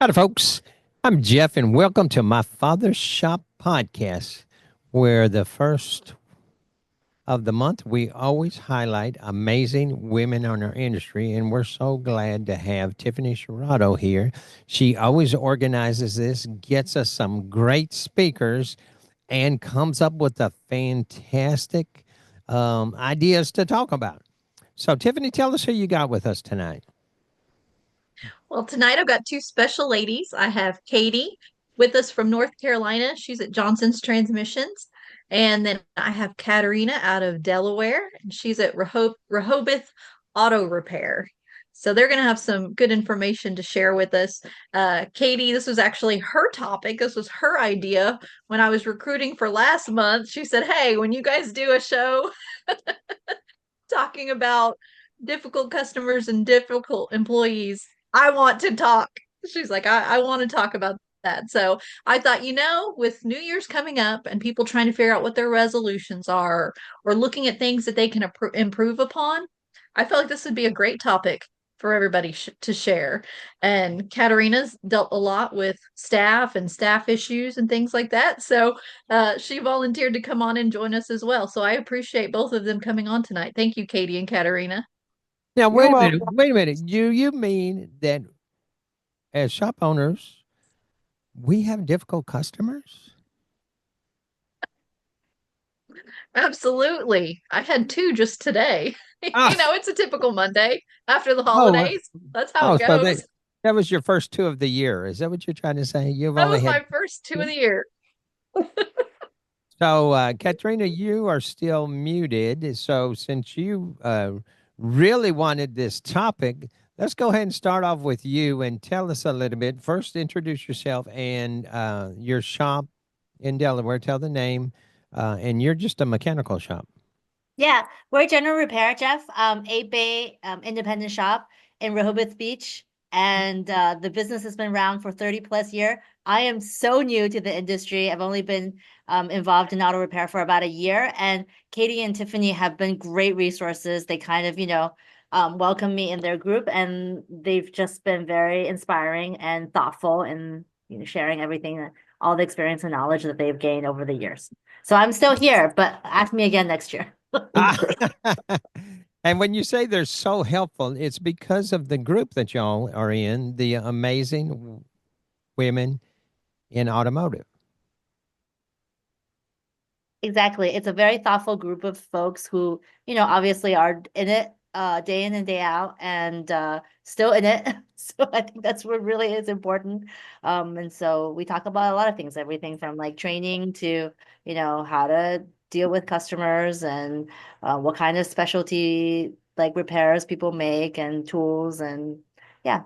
Howdy, folks. I'm Jeff, and welcome to my Father's Shop podcast, where the first of the month we always highlight amazing women in our industry. And we're so glad to have Tiffany Scherado here. She always organizes this, gets us some great speakers, and comes up with a fantastic ideas to talk about. So, Tiffany, tell us who you got with us tonight. Well, tonight I've got two special ladies. I have Katie with us from North Carolina. She's at Johnson's Transmissions. And then I have Katerina out of Delaware, and she's at Rehoboth Auto Repair. So they're going to have some good information to share with us. Katie, this was actually her topic. This was her idea when I was recruiting for last month. She said, "Hey, when you guys do a show talking about difficult customers and difficult employees, I want to talk." She's like, I want to talk about that. So I thought, with New Year's coming up and people trying to figure out what their resolutions are or looking at things that they can improve upon, I feel like this would be a great topic for everybody to share. And Katerina's dealt a lot with staff and staff issues and things like that. So she volunteered to come on and join us as well. So I appreciate both of them coming on tonight. Thank you, Katie and Katerina. Now, You're wait a minute. welcome. Wait a minute. Do you mean that as shop owners, we have difficult customers? Absolutely. I had two just today. Ah, It's a typical Monday after the oh, holidays. That's how oh, it so that goes. that was your first two of the year. Is that what you're trying to say? You've That only was had my first two of two? the year. So, Katrina, you are still muted. So, since you really wanted this topic, let's go ahead and start off with you and tell us a little bit. First, introduce yourself and your shop in Delaware. Tell the name, and you're just a mechanical shop. Yeah, we're General Repair, Jeff. 8 Bay independent shop in Rehoboth Beach, and the business has been around for 30 plus year. I am so new to the industry. I've only been involved in auto repair for about a year, and Katie and Tiffany have been great resources. They kind of, welcome me in their group, and they've just been very inspiring and thoughtful in, sharing everything, all the experience and knowledge that they've gained over the years. So I'm still here, but ask me again next year. And when you say they're so helpful, it's because of the group that y'all are in, the amazing women in automotive. Exactly. It's a very thoughtful group of folks who, obviously are in it day in and day out and still in it. So I think that's what really is important. And so we talk about a lot of things, everything from like training to, how to deal with customers and what kind of specialty like repairs people make and tools and yeah.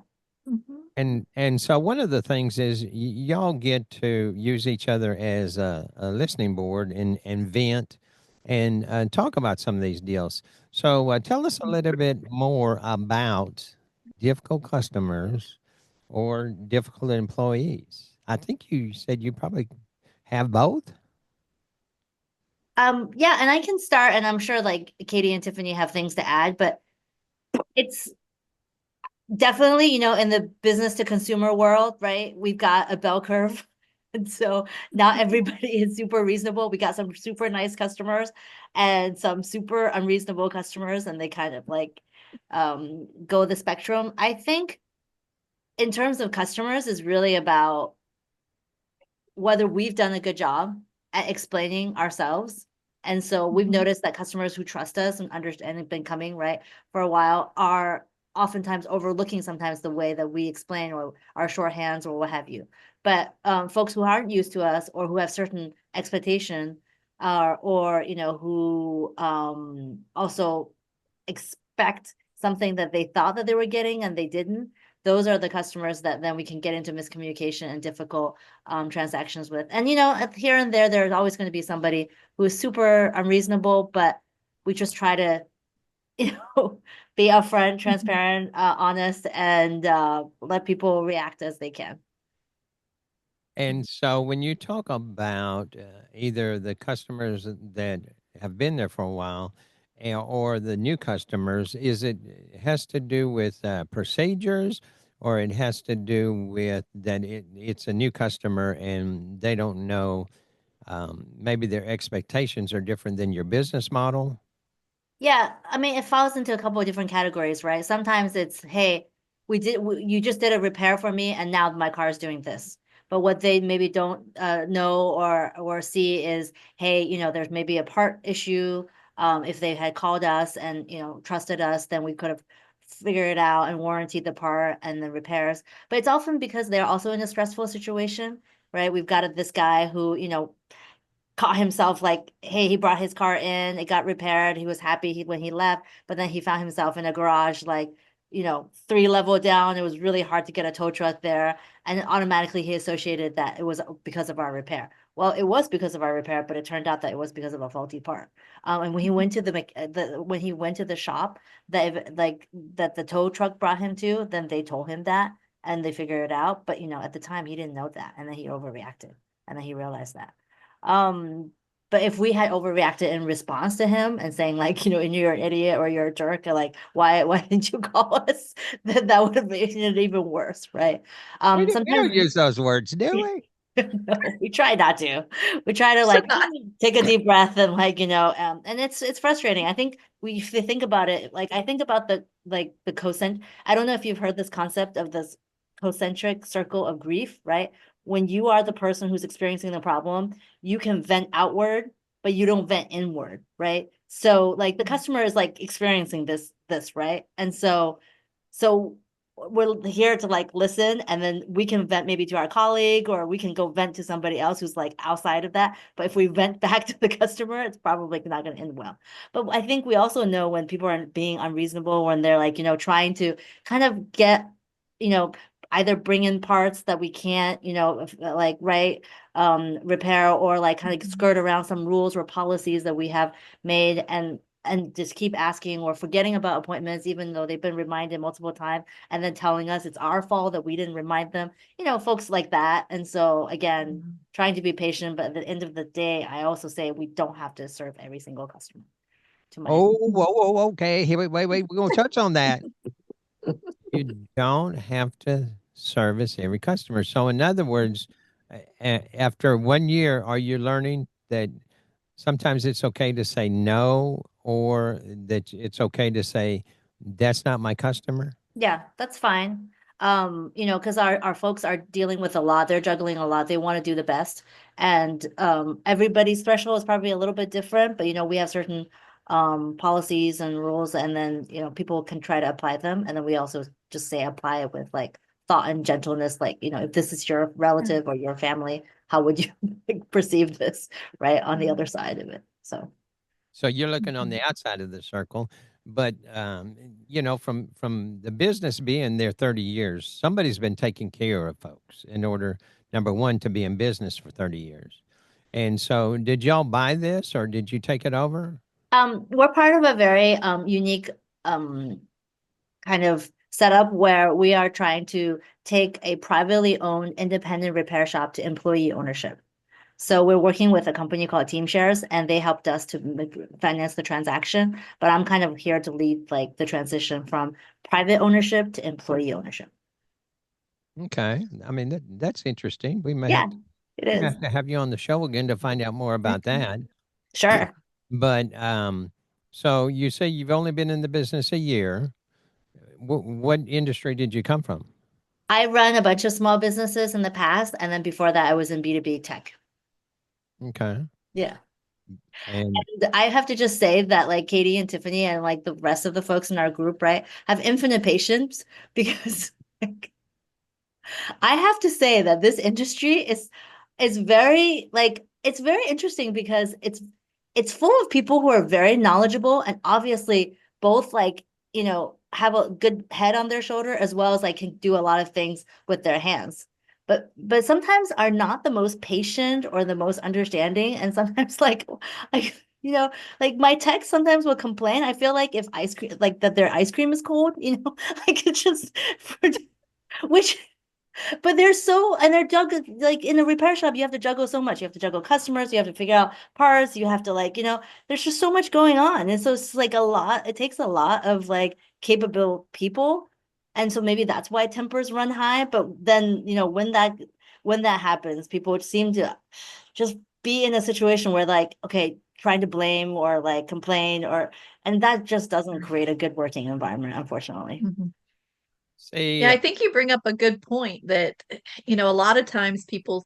Mhm. And so one of the things is y'all get to use each other as a listening board and vent and talk about some of these deals. So tell us a little bit more about difficult customers or difficult employees. I think you said you probably have both. Yeah, and I can start and I'm sure like Katie and Tiffany have things to add, but it's definitely, in the business to consumer world, right? We've got a bell curve. And so not everybody is super reasonable. We got some super nice customers and some super unreasonable customers, and they kind of like go the spectrum. I think in terms of customers is really about whether we've done a good job at explaining ourselves. And so we've Mhm. noticed that customers who trust us and understand and been coming right for a while are oftentimes overlooking sometimes the way that we explain or our shorthands or what have you. But folks who aren't used to us or who have certain expectation or who also expect something that they thought that they were getting and they didn't, those are the customers that then we can get into miscommunication and difficult transactions with. And here and there, there's always going to be somebody who is super unreasonable, but we just try to, you know, be upfront, transparent, honest, and let people react as they can. And so when you talk about either the customers that have been there for a while or the new customers, is it has to do with procedures or it has to do with that it's a new customer and they don't know, maybe their expectations are different than your business model? Yeah, I mean, it falls into a couple of different categories, right? Sometimes it's, hey, you just did a repair for me, and now my car is doing this. But what they maybe don't know or see is, hey, there's maybe a part issue. If they had called us and trusted us, then we could have figured it out and warranted the part and the repairs. But it's often because they're also in a stressful situation, right? We've got this guy who, caught himself like, hey, he brought his car in, it got repaired, he was happy when he left, but then he found himself in a garage like, 3 level down. It was really hard to get a tow truck there, and automatically he associated that it was because of our repair. Well, it was because of our repair, but it turned out that it was because of a faulty part. And when he went to when he went to the shop that the tow truck brought him to, then they told him that and they figured it out. But at the time he didn't know that, and then he overreacted, and then he realized that. Um, but if we had overreacted in response to him and saying like, and you're an idiot or you're a jerk, or like, why didn't you call us? Then that would have made it even worse, right? We don't Sometimes use those words, do we? no, we try not to. We try to Should like not. take a deep breath and like, and it's frustrating. I think if you think about it, like I think about the cocent. I don't know if you've heard this concept of this concentric circle of grief, right? When you are the person who's experiencing the problem, you can vent outward, but you don't vent inward, right? So like the customer is like experiencing this, right? And so we're here to like listen, and then we can vent maybe to our colleague, or we can go vent to somebody else who's like outside of that. But if we vent back to the customer, it's probably not going to end well. But I think we also know when people are being unreasonable, when they're like, trying to kind of get, you know, either bring in parts that we can't, like, right, repair, or like kind of skirt around some rules or policies that we have made, and just keep asking or forgetting about appointments, even though they've been reminded multiple times, and then telling us it's our fault that we didn't remind them, folks like that. And so again, trying to be patient, but at the end of the day, I also say we don't have to serve every single customer to my Oh, whoa, whoa, okay. Here, wait. We're gonna touch on that. You don't have to service every customer. So, in other words, after 1 year, are you learning that sometimes it's okay to say no, or that it's okay to say that's not my customer? Yeah, that's fine. Because our folks are dealing with a lot, they're juggling a lot, they want to do the best. And everybody's threshold is probably a little bit different, but we have certain policies and rules, and then people can try to apply them. And then we also just say apply it with like thought and gentleness, like, if this is your relative or your family, how would you perceive this, right, on the other side of it? So So you're looking on the outside of the circle, but from the business being there 30 years, somebody's been taking care of folks in order, number one, to be in business for 30 years. And so, did y'all buy this or did you take it over? we're part of a very unique kind of setup where we are trying to take a privately owned independent repair shop to employee ownership. So we're working with a company called Team Shares, and they helped us to finance the transaction. But I'm kind of here to lead like the transition from private ownership to employee ownership. Okay. I mean, that's interesting. Yeah, it We may is. have to have you on the show again to find out more about that. Sure. But so you say you've only been in the business a year. What industry did you come from? I run a bunch of small businesses in the past, and then before that, I was in B2B tech. Okay. Yeah. And I have to just say that like Katie and Tiffany and like the rest of the folks in our group, right, have infinite patience because like, I have to say that this industry is very like it's very interesting because it's full of people who are very knowledgeable and obviously both like, have a good head on their shoulder as well as like can do a lot of things with their hands. But sometimes are not the most patient or the most understanding, and sometimes like like my tech sometimes will complain. I feel like if ice cream like that their ice cream is cold, like it's just which but they're so, and they're juggling, like in a repair shop, you have to juggle so much. You have to juggle customers, you have to figure out parts, you have to like, there's just so much going on. And so it's like a lot, it takes a lot of like capable people. And so maybe that's why tempers run high. But then, when that happens, people seem to just be in a situation where like, okay, trying to blame or like complain and that just doesn't create a good working environment, unfortunately. Mhm. See, Yeah, I think you bring up a good point that, a lot of times people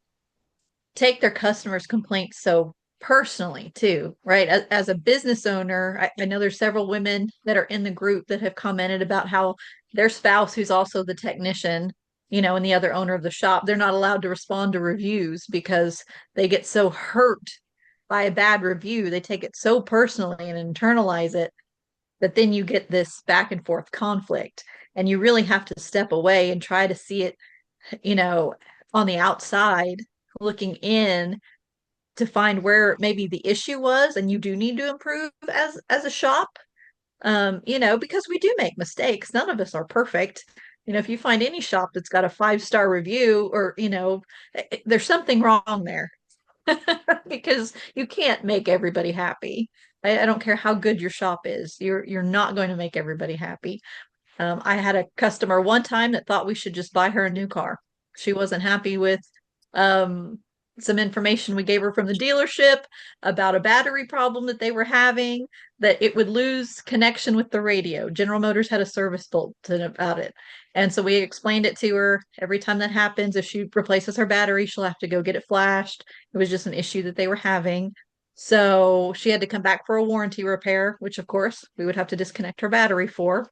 take their customers' complaints so personally too, right? As a business owner, I know there's several women that are in the group that have commented about how their spouse, who's also the technician, and the other owner of the shop, they're not allowed to respond to reviews because they get so hurt by a bad review. They take it so personally and internalize it that then you get this back and forth conflict. And you really have to step away and try to see it, you know, on the outside, looking in to find where maybe the issue was and you do need to improve as a shop. Because we do make mistakes. None of us are perfect. If you find any shop that's got a 5-star review or, there's something wrong there. Because you can't make everybody happy. I don't care how good your shop is. You're not going to make everybody happy. I had a customer one time that thought we should just buy her a new car. She wasn't happy with um, some information we gave her from the dealership about a battery problem that they were having, that it would lose connection with the radio. General Motors had a service bulletin about it. And so we explained it to her. Every time that happens, if she replaces her battery, she'll have to go get it flashed. It was just an issue that they were having. So she had to come back for a warranty repair, which of course we would have to disconnect her battery for.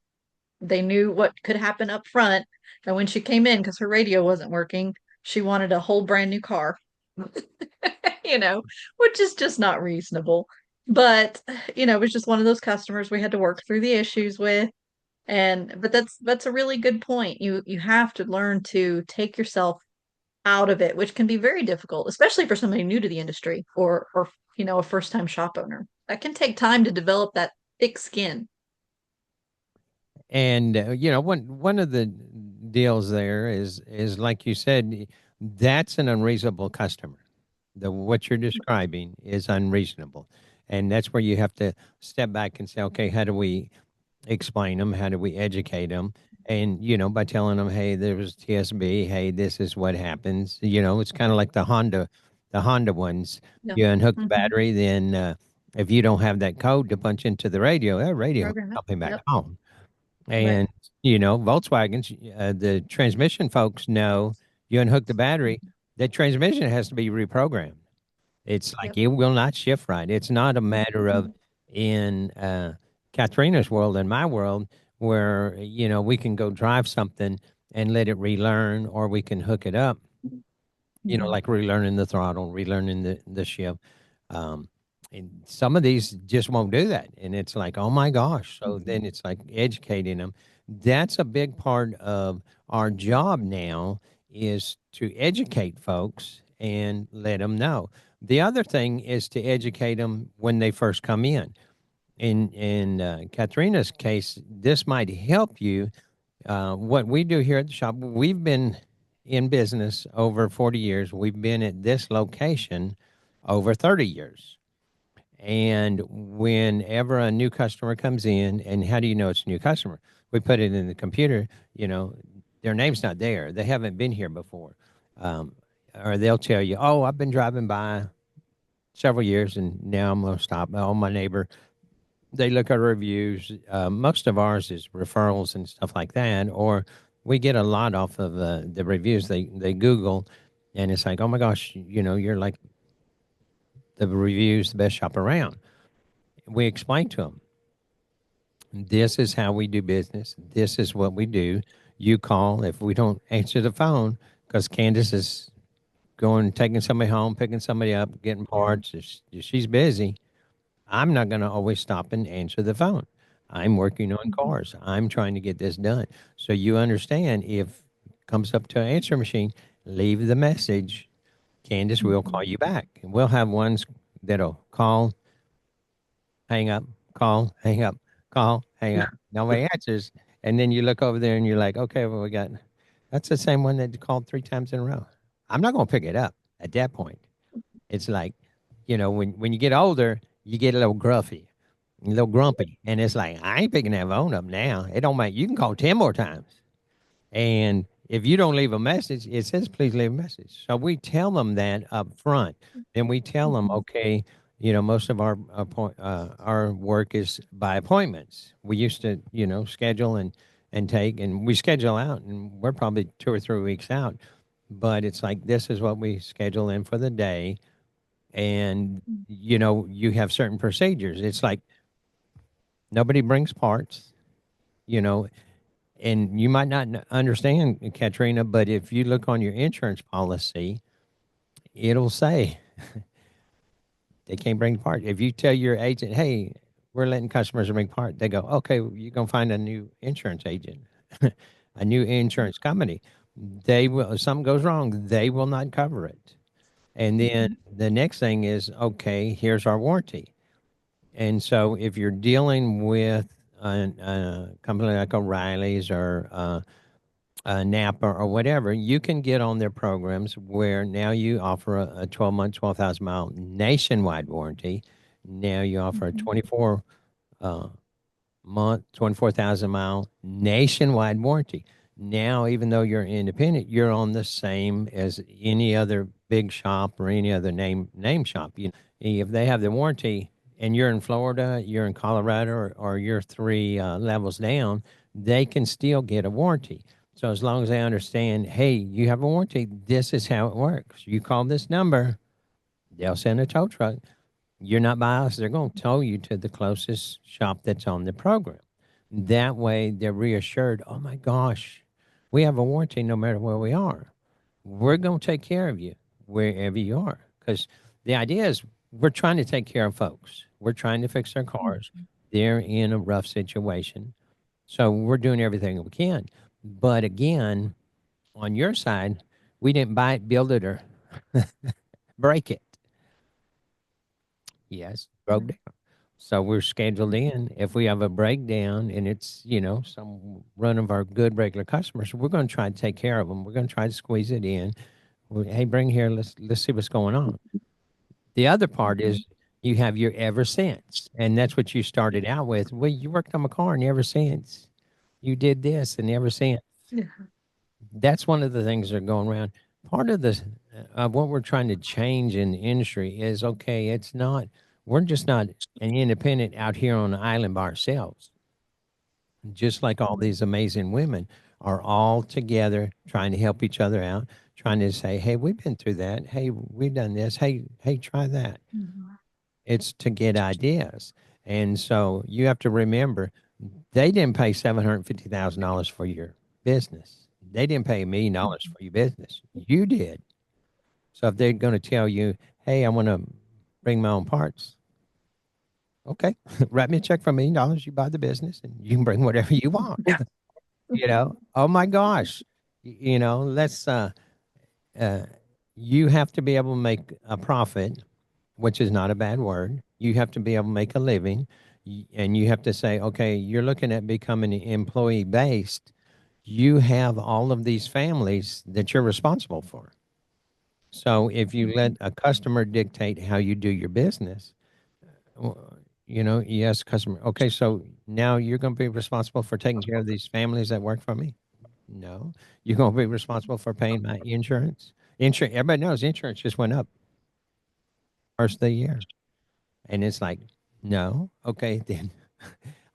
They knew what could happen up front. And when she came in, because her radio wasn't working, she wanted a whole brand new car, which is just not reasonable. But, it was just one of those customers we had to work through the issues with. But that's a really good point. You have to learn to take yourself out of it, which can be very difficult, especially for somebody new to the industry or a first time shop owner. That can take time to develop that thick skin. and one of the deals there is like you said, that's an unreasonable customer. The what you're describing is unreasonable, and that's where you have to step back and say, okay, how do we explain them? How do we educate them? And by telling them, hey, there was TSB. Hey, this is what happens. It's kind of like the Honda ones. Yeah. You unhook the Mhm. battery, then if you don't have that code to punch into the radio, that radio will Program it. help him back Yep. home. Right. And Volkswagens, the transmission folks know you unhook the battery, the transmission has to be reprogrammed. It's like Yep. it will not shift right. It's not a matter of in Katrina's world and my world where we can go drive something and let it relearn, or we can hook it up. Mhm. Like relearning the throttle, relearning the shift. Um, and some of these just won't do that, and it's like, oh my gosh. So then it's like educating them. That's a big part of our job now, is to educate folks and let them know. The other thing is to educate them when they first come in. In Katrina's case, this might help you. What we do here at the shop, we've been in business over 40 years. We've been at this location over 30 years. And whenever a new customer comes in, and how do you know it's a new customer? We put it in the computer, their name's not there. They haven't been here before. Um, or they'll tell you, oh, I've been driving by several years and now I'm going to stop. Oh, my neighbor, they look at reviews. Most of ours is referrals and stuff like that, or we get a lot off of the reviews. They Google, and it's like, oh my gosh, you're like the reviews, the best shop around. We explain to them, this is how we do business. This is what we do. You call if we don't answer the phone because Candace is going taking somebody home, picking somebody up, getting parts. If she's busy, I'm not going to always stop and answer the phone. I'm working on cars. I'm trying to get this done. So you understand, if it comes up to an answer machine, leave the message. Candace will call you back. And we'll have ones that'll call, hang up, call, hang up, call, hang up. Nobody answers. And then you look over there and you're like, okay, well, that's the same one that called 3 times in a row. I'm not going to pick it up at that point. It's like, when you get older, you get a little gruffy, a little grumpy. And it's like, I ain't picking that phone up now. It don't matter. You can call 10 more times. And if you don't leave a message, it says please leave a message. So we tell them that up front. Then we tell them, okay, most of our work is by appointments. We used to, schedule and take, and we schedule out, and we're probably 2 or 3 weeks out. But it's like this is what we schedule in for the day, and you have certain procedures. It's like nobody brings parts, you know, and you might not understand, Katrina, but if you look on your insurance policy, it'll say they can't bring part. If you tell your agent, hey, we're letting customers bring part, they go, okay, well, you're going to find a new insurance agent, a new insurance company. They will, if something goes wrong, they will not cover it. And then the next thing is, okay, here's our warranty. And so if you're dealing with a company like O'Reilly's or Napa or whatever, you can get on their programs where now you offer a 12-month, 12,000 mile nationwide warranty. Now you offer a 24 uh, month, 24,000 mile nationwide warranty. Now, even though you're independent, you're on the same as any other big shop or any other name shop. If they have the warranty and you're in Florida, you're in Colorado, or you're three levels down, they can still get a warranty. So as long as they understand, hey, you have a warranty, this is how it works. You call this number, they'll send a tow truck. You're not by us. They're going to tow you to the closest shop that's on the program. That way, they're reassured, oh my gosh, we have a warranty no matter where we are. We're going to take care of you wherever you are. Because the idea is we're trying to take care of folks. We're trying to fix their cars. They're in a rough situation. So we're doing everything we can. But again, on your side, we didn't buy it, build it, or break it. Yes, broke down. So we're scheduled in. If we have a breakdown and it's, some run of our good regular customers, we're going to try to take care of them. We're going to try to squeeze it in. Hey, bring here. Let's see what's going on. The other part is you have your ever since, and that's what you started out with. Well, you worked on my car, and ever since you did this, and ever since. Yeah. That's one of the things that are going around. Part of the what we're trying to change in the industry is okay. It's not. We're just not an independent out here on the island by ourselves. Just like all these amazing women are all together trying to help each other out, trying to say, "Hey, we've been through that. Hey, we've done this. Hey, try that." It's to get ideas, and so you have to remember they didn't pay $750,000 for your business. They didn't pay $1 million for your business. You did. So if they're going to tell you, hey, I want to bring my own parts, okay, write me a check for $1 million. You buy the business and you can bring whatever you want. Oh my gosh. Let's, uh, you have to be able to make a profit, which is not a bad word. You have to be able to make a living. And you have to say, okay, you're looking at becoming employee based. You have all of these families that you're responsible for. So if you let a customer dictate how you do your business, yes, customer. Okay, so now you're going to be responsible for taking care of these families that work for me. No, you're going to be responsible for paying my insurance. Insurance. Everybody knows insurance just went up first of the year, and it's like, no, okay, then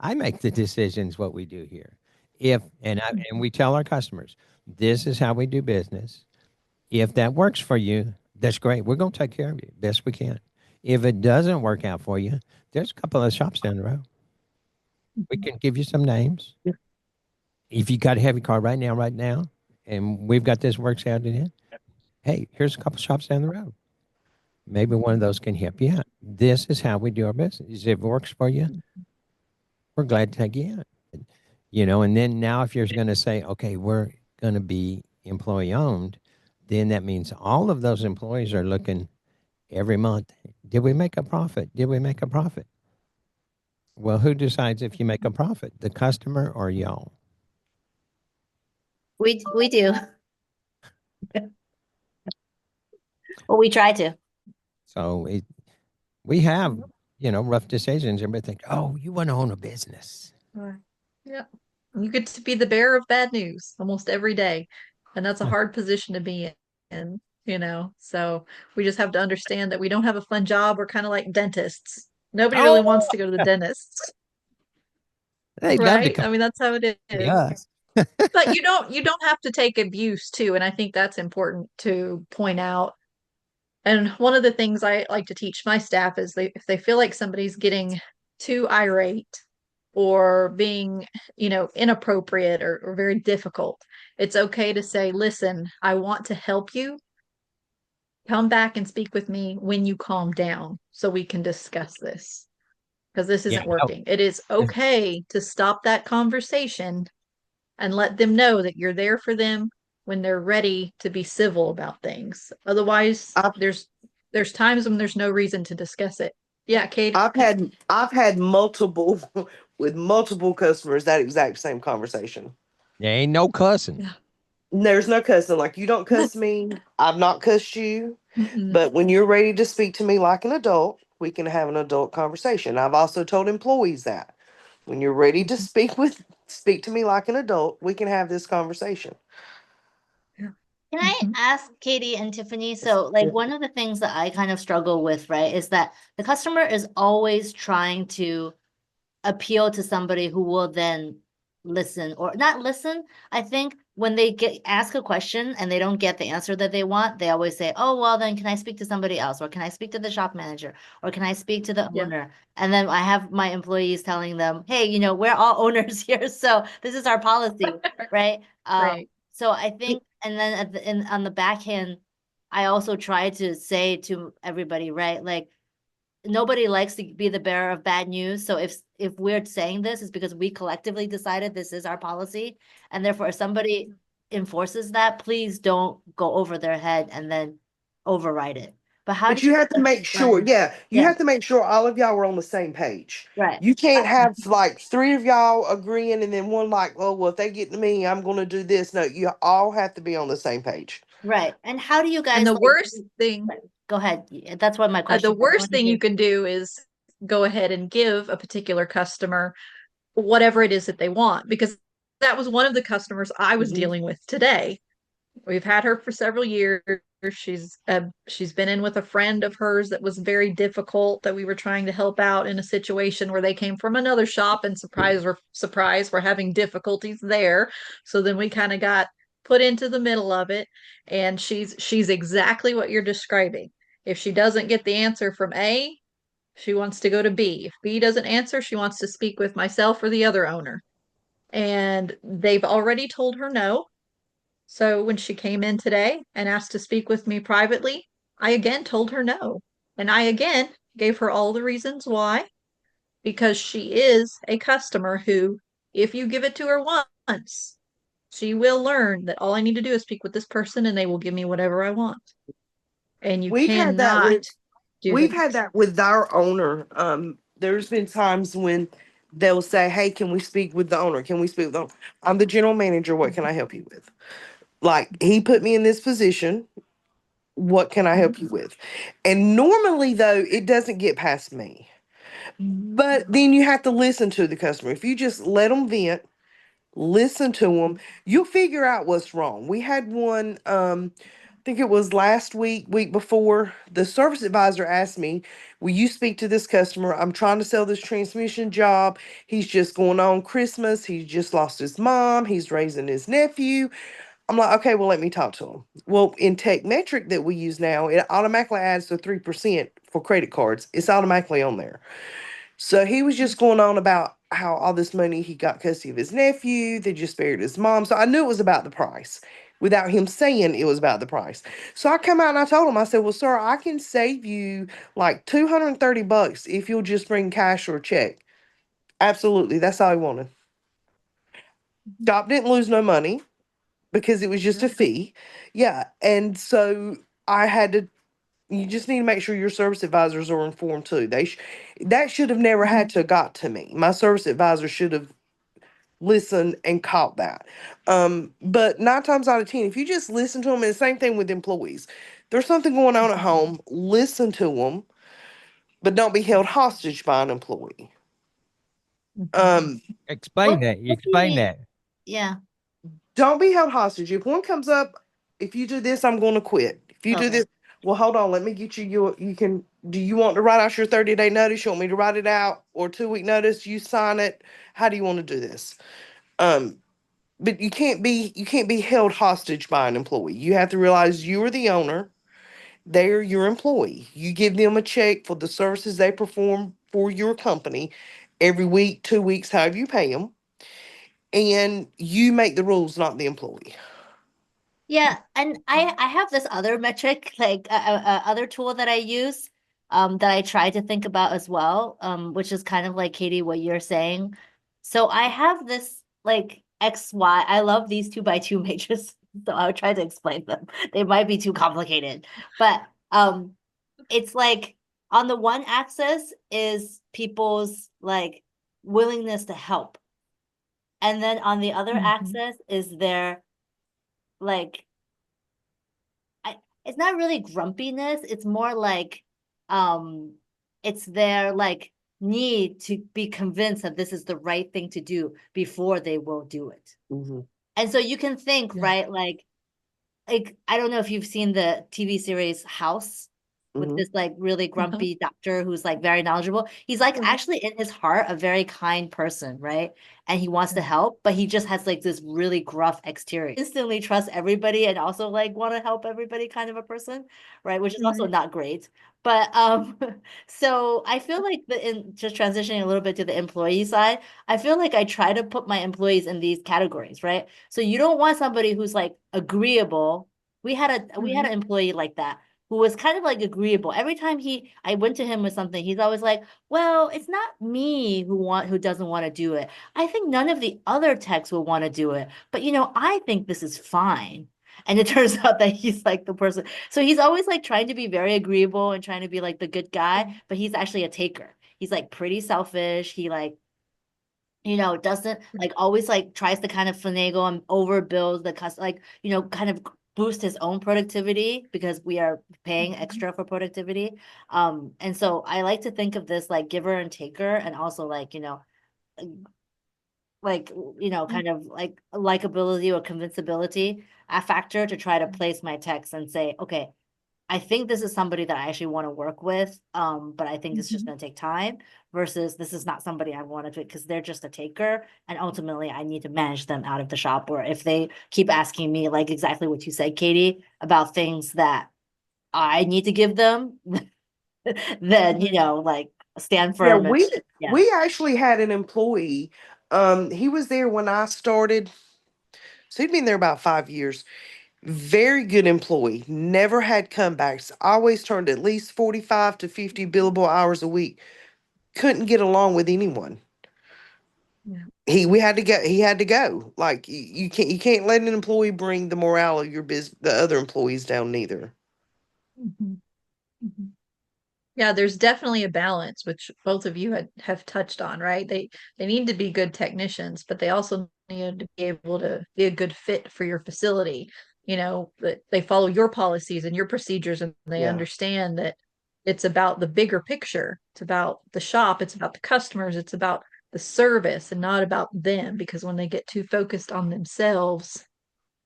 I make the decisions what we do here. And we tell our customers, this is how we do business. If that works for you, that's great. We're going to take care of you best we can. If it doesn't work out for you, there's a couple of shops down the road. We can give you some names. If you got a heavy car right now, and we've got this works out in it, hey, here's a couple shops down the road. Maybe one of those can help you out. This is how we do our business. If it works for you, we're glad to take you out. And then now if you're going to say, okay, we're going to be employee owned, then that means all of those employees are looking every month. Did we make a profit? Did we make a profit? Well, who decides if you make a profit, the customer or y'all? We do. Well, we try to. So we have, rough decisions. Everybody think, oh, you want to own a business. Right. Yeah. You get to be the bearer of bad news almost every day. And that's a hard position to be in, So we just have to understand that we don't have a fun job. We're kind of like dentists. Nobody really Oh, wants to go to the dentist, they love to right? come I mean, that's how it to is. us. But you don't have to take abuse too, and I think that's important to point out. And one of the things I like to teach my staff is if they feel like somebody's getting too irate or being, inappropriate or very difficult, it's okay to say, listen, I want to help you. Come back and speak with me when you calm down so we can discuss this because this Yeah, isn't no, working. It is okay to stop that conversation and let them know that you're there for them when they're ready to be civil about things. Otherwise, I've there's times when there's no reason to discuss it. Yeah, Katie. I've had multiple with multiple customers that exact same conversation. there ain't no cussing. Yeah. There's no cussing. Like, you don't cuss me, I've not cussed you. Mm-mm. But when you're ready to speak to me like an adult, we can have an adult conversation. I've also told employees that when you're ready to speak to me like an adult, we can have this conversation. Yeah. Can I Mhm. ask Katie and Tiffany? So, like, one of the things that I kind of struggle with, right, is that the customer is always trying to appeal to somebody who will then listen or not listen. I think when they get ask a question and they don't get the answer that they want, they always say, "Oh, well, then can I speak to somebody else? Or can I speak to the shop manager? Or can I speak to the Yeah. owner?" And then I have my employees telling them, "Hey, we're all owners here, so this is our policy, right?" Right. So I think, and then on the back end, I also try to say to everybody, right, like, nobody likes to be the bearer of bad news. So if we're saying this, it's because we collectively decided this is our policy, and therefore if somebody enforces that, please don't go over their head and then override it. But how do But you have to you, make sure, yeah, you yeah, have to make sure all of y'all are on the same page. right. You can't have like three of y'all agreeing and then one like, oh, well, if they get to me, I'm going to do this. No, you all have to be on the same page. Right. And how do you And guys the like worst thing, right, go ahead. That's what my the question was. I worst wanted to thing you hear. can do is go ahead and give a particular customer whatever it is that they want, because that was one of the customers I was Mhm. dealing with today. We've had her for several years. She's been in with a friend of hers that was very difficult, that we were trying to help out in a situation where they came from another shop, and surprise, we're having difficulties there. So then we kind of got put into the middle of it, and she's exactly what you're describing. If she doesn't get the answer from A, she wants to go to B. If B doesn't answer, she wants to speak with myself or the other owner. And they've already told her no. So when she came in today and asked to speak with me privately, I again told her no. And I again gave her all the reasons why, because she is a customer who, if you give it to her once, she will learn that all I need to do is speak with this person and they will give me whatever I want. And you We've had that cannot with do we've that. had that with our owner. There's been times when they'll say, "Hey, can we speak with the owner? Can we speak with the owner? I'm the general manager. What can I help you with?" Like, he put me in this position. What can I help you with? And normally, though, it doesn't get past me. But then you have to listen to the customer. If you just let them vent, listen to them, you'll figure out what's wrong. We had one, I think it was last week before, the service advisor asked me, will you speak to this customer? I'm trying to sell this transmission job. He's just going on Christmas. He just lost his mom. He's raising his nephew. I'm like, okay, well, let me talk to him. Well, in Tech Metric that we use now, it automatically adds the 3% for credit cards. It's automatically on there. So he was just going on about how all this money, he got custody of his nephew, they just buried his mom. So I knew it was about the price without him saying it was about the price. So I come out and I told him, I said, well, sir, I can save you like $230 if you'll just bring cash or a check. Absolutely. That's all he wanted. Shop didn't lose no money because it was just a fee. Yeah. And so I had to, you just need to make sure your service advisors are informed too. That should have never had to got to me. My service advisor should have listened and caught that. But 9 times out of 10, if you just listen to them, and the same thing with employees, there's something going on at home, listen to them, but don't be held hostage by an employee. Explain Well, that. Explain that. yeah. Don't be held hostage. If one comes up, if you do this, I'm going to quit. If you do Okay. this, well, hold on, let me get you you can, do you want to write out your 30-day notice? You want me to write it out, or 2-week notice? You sign it. How do you want to do this? Um, but you can't be held hostage by an employee. You have to realize you are the owner. They're your employee. You give them a check for the services they perform for your company every week, 2 weeks, however you pay them, and you make the rules, not the employee. Yeah, and I have this other metric, like other tool that I use, that I try to think about as well, which is kind of like Katie, what you're saying. So I have this like XY. I love these 2x2 matrices, so I'll try to explain them. They might be too complicated, but it's like on the one axis is people's like willingness to help, and then on the other axis is their like it's not really grumpiness, it's more like um it's their like need to be convinced that this is the right thing to do before they will do it. Mm-hmm. And so you can think, Yeah. right, like I don't know if you've seen the TV series House with Mm-hmm. this like really grumpy doctor who's like very knowledgeable. He's like actually in his heart a very kind person, right? And he wants to help, but he just has like this really gruff exterior. Instantly trust everybody and also like want to help everybody kind of a person, right? Which is also not great. But so I feel like in just transitioning a little bit to the employee side, I feel like I try to put my employees in these categories, right? So you don't want somebody who's like agreeable. We had an employee like that who was kind of like agreeable. Every time I went to him with something, he's always like, "Well, it's not me who doesn't want to do it. I think none of the other techs will want to do it. But I think this is fine." And it turns out that he's like the person. So he's always like trying to be very agreeable and trying to be like the good guy, but he's actually a taker. He's like pretty selfish. He like doesn't like always like tries to kind of finagle and overbuild the customer, like, kind of boost his own productivity because we are paying extra for productivity. And so I like to think of this like giver and taker, and also like, kind of like likability or convincibility a factor to try to place my text and say, okay, I think this is somebody that I actually want to work with, but I think it's just going to take time, versus this is not somebody I want to, because they're just a taker, and ultimately I need to manage them out of the shop. Or if they keep asking me, like exactly what you said, Katie, about things that I need to give them, then like stand Yeah, firm. And yeah. we actually had an employee. He was there when I started, so he'd been there about 5 years. Very good employee. Never had comebacks. Always turned at least 45 to 50 billable hours a week. Couldn't get along with anyone. We had to go. He had to go. Like you can't let an employee bring the morale of the other employees down neither. Yeah, there's definitely a balance, which both of you have touched on, right? They need to be good technicians, but they also need to be able to be a good fit for your facility. That they follow your policies and your procedures, and they Yeah. understand that it's about the bigger picture. It's about the shop, it's about the customers, it's about the service, and not about them. Because when they get too focused on themselves,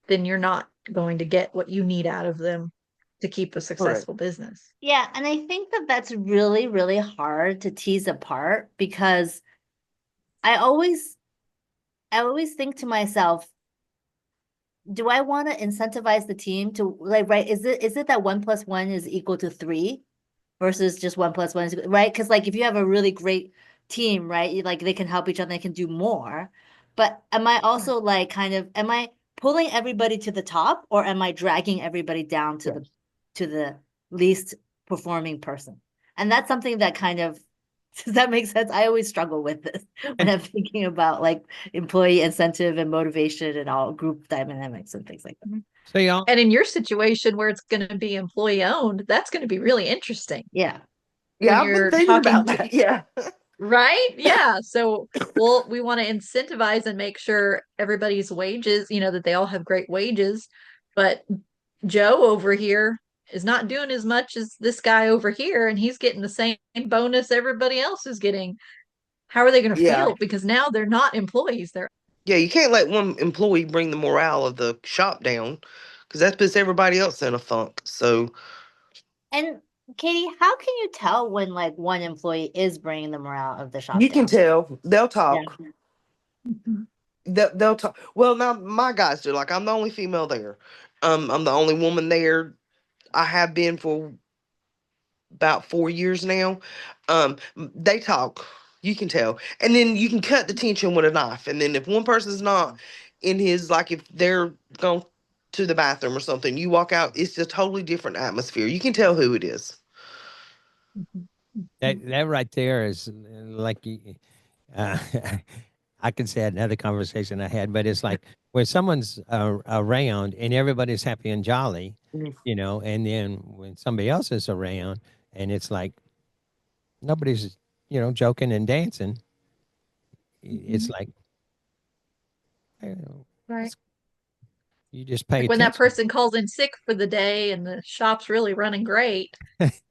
then you're not going to get what you need out of them to keep a Correct. successful business. Yeah, and I think that that's really, really hard to tease apart, because I always I always think to myself, do I want to incentivize the team to like, right? Is it that 1 + 1 is equal to 3 versus just 1 + 1 is right? Because like if you have a really great team, right, like they can help each other, they can do more. But am I also like am I pulling everybody to the top, or am I dragging everybody down to the least performing person? And that's something that kind of does that make sense? I always struggle with this when I'm thinking about like employee incentive and motivation and all group dynamics and things like that. So y'all, And in your situation where it's going to be employee owned, that's going to be really interesting Yeah. when Yeah, I've been you're thinking talking about that. Yeah. right? Yeah. So we want to incentivize and make sure everybody's wages, that they all have great wages. But Joe over here is not doing as much as this guy over here, and he's getting the same bonus everybody else is getting. how are they going to Yeah. feel? Because now they're not employees. They're Yeah, you can't let one employee bring the morale of the shop down, because that puts everybody else in a funk. So And Katie, how can you tell when like one employee is bringing the morale of the shop you can down? tell. They'll Yeah. talk. They'll talk. Well, now my guys do. Like, I'm the only female there. I'm the only woman there. I have been for about 4 years now. They talk. You can tell, and then you can cut the tension with a knife. And then if one person's not in his, like, if they're going to the bathroom or something, you walk out. It's a totally different atmosphere. You can tell who it is. That right there is like uh, I could say another conversation I had, but it's like where someone's around and everybody's happy and jolly, Mhm. and then when somebody else is around and it's like nobody's, joking and dancing, it's like, you know, right. you just pay Like when that attention. person calls in sick for the day and the shop's really running great,